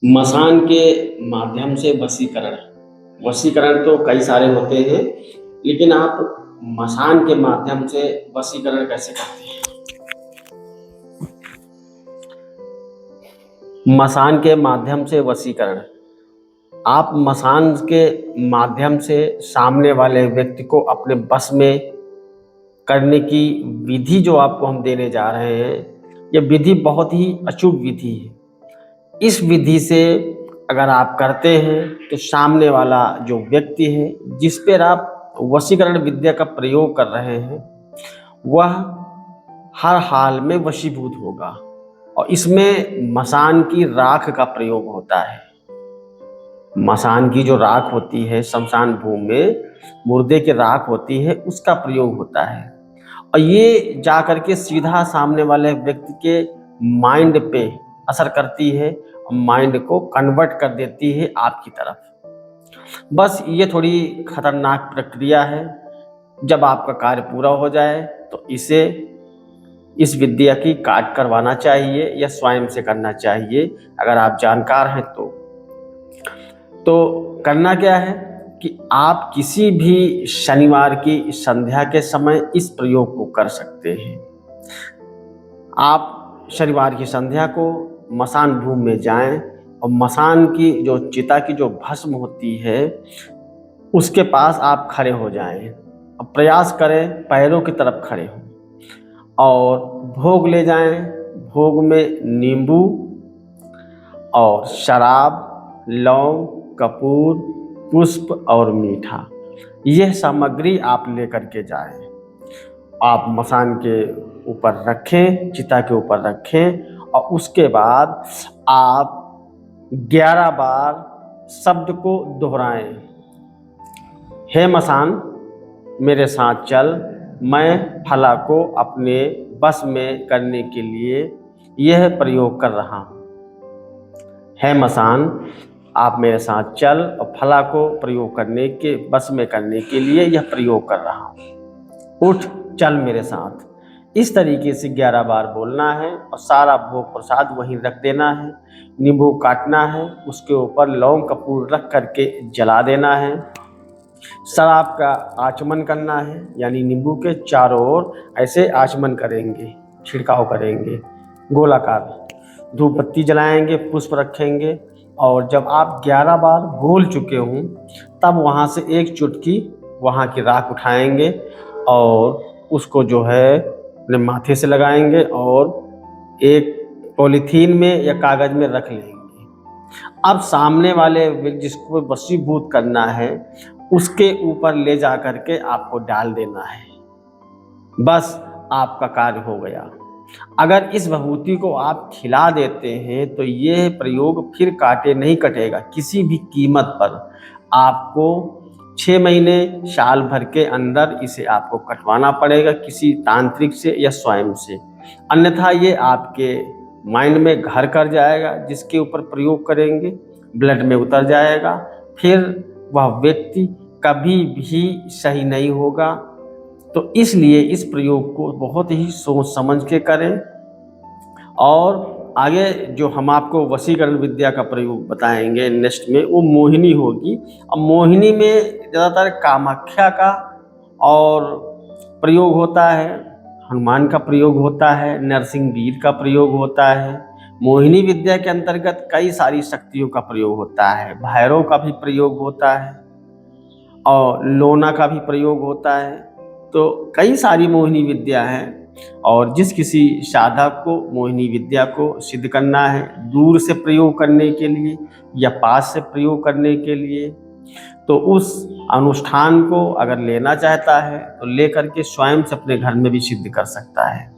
मसान के माध्यम से वशीकरण। वशीकरण तो कई सारे होते हैं, लेकिन आप मसान के माध्यम से वशीकरण कैसे करते हैं? मसान के माध्यम से वशीकरण। आप मसान के माध्यम से सामने वाले व्यक्ति को अपने बस में करने की विधि जो आपको हम देने जा रहे हैं, ये विधि बहुत ही अचूक विधि है। इस विधि से अगर आप करते हैं तो सामने वाला जो व्यक्ति है जिस पर आप वशीकरण विद्या का प्रयोग कर रहे हैं, वह हर हाल में वशीभूत होगा। और इसमें मसान की राख का प्रयोग होता है। मसान की जो राख होती है, शमशान भूमि में मुर्दे की राख होती है, उसका प्रयोग होता है। और ये जा करके सीधा सामने वाले व्यक्ति के माइंड पे असर करती है, माइंड को कन्वर्ट कर देती है आपकी तरफ। बस ये थोड़ी खतरनाक प्रक्रिया है। जब आपका कार्य पूरा हो जाए तो इस विद्या की काट करवाना चाहिए या स्वयं से करना चाहिए, अगर आप जानकार हैं तो करना क्या है कि आप किसी भी शनिवार की संध्या के समय इस प्रयोग को कर सकते हैं। आप शनिवार की संध्या को मसान भूमि में जाएं और मसान की जो चिता की जो भस्म होती है उसके पास आप खड़े हो जाएं और प्रयास करें पैरों की तरफ खड़े हों और भोग ले जाएं। भोग में नींबू और शराब, लौंग, कपूर, पुष्प और मीठा, यह सामग्री आप लेकर के जाएं। आप मसान के ऊपर रखें, चिता के ऊपर रखें और उसके बाद आप 11 बार शब्द को दोहराएं। हे मसान मेरे साथ चल, मैं फला को अपने बस में करने के लिए यह प्रयोग कर रहा हूँ। हे मसान आप मेरे साथ चल और फला को प्रयोग करने के बस में करने के लिए यह प्रयोग कर रहा हूँ। उठ चल मेरे साथ। इस तरीके से 11 बार बोलना है और सारा भोग प्रसाद वहीं रख देना है। नींबू काटना है, उसके ऊपर लौंग कपूर रख करके जला देना है। शराब का आचमन करना है, यानी नींबू के चारों ओर ऐसे आचमन करेंगे, छिड़काव करेंगे गोलाकार। धूप बत्ती जलाएंगे, पुष्प रखेंगे और जब आप 11 बार बोल चुके हों तब वहाँ से एक चुटकी वहाँ की राख उठाएंगे और उसको जो है अपने माथे से लगाएंगे और एक पॉलीथीन में या कागज़ में रख लेंगे। अब सामने वाले जिसको वशीभूत करना है उसके ऊपर ले जा करके आपको डाल देना है। बस आपका कार्य हो गया। अगर इस विभूति को आप खिला देते हैं तो यह प्रयोग फिर काटे नहीं कटेगा किसी भी कीमत पर। आपको 6 महीने साल भर के अंदर इसे आपको कटवाना पड़ेगा किसी तांत्रिक से या स्वयं से, अन्यथा ये आपके माइंड में घर कर जाएगा। जिसके ऊपर प्रयोग करेंगे ब्लड में उतर जाएगा, फिर वह व्यक्ति कभी भी सही नहीं होगा। तो इसलिए इस प्रयोग को बहुत ही सोच समझ के करें। और आगे जो हम आपको वशीकरण विद्या का प्रयोग बताएंगे नेक्स्ट में, वो मोहिनी होगी। अब मोहिनी में ज़्यादातर कामाख्या का और प्रयोग होता है, हनुमान का प्रयोग होता है, नरसिंहवीर का प्रयोग होता है। मोहिनी विद्या के अंतर्गत कई सारी शक्तियों का प्रयोग होता है, भैरव का भी प्रयोग होता है और लोना का भी प्रयोग होता है। तो कई सारी मोहिनी विद्या हैं और जिस किसी साधक को मोहिनी विद्या को सिद्ध करना है, दूर से प्रयोग करने के लिए या पास से प्रयोग करने के लिए, तो उस अनुष्ठान को अगर लेना चाहता है तो ले करके स्वयं से अपने घर में भी सिद्ध कर सकता है।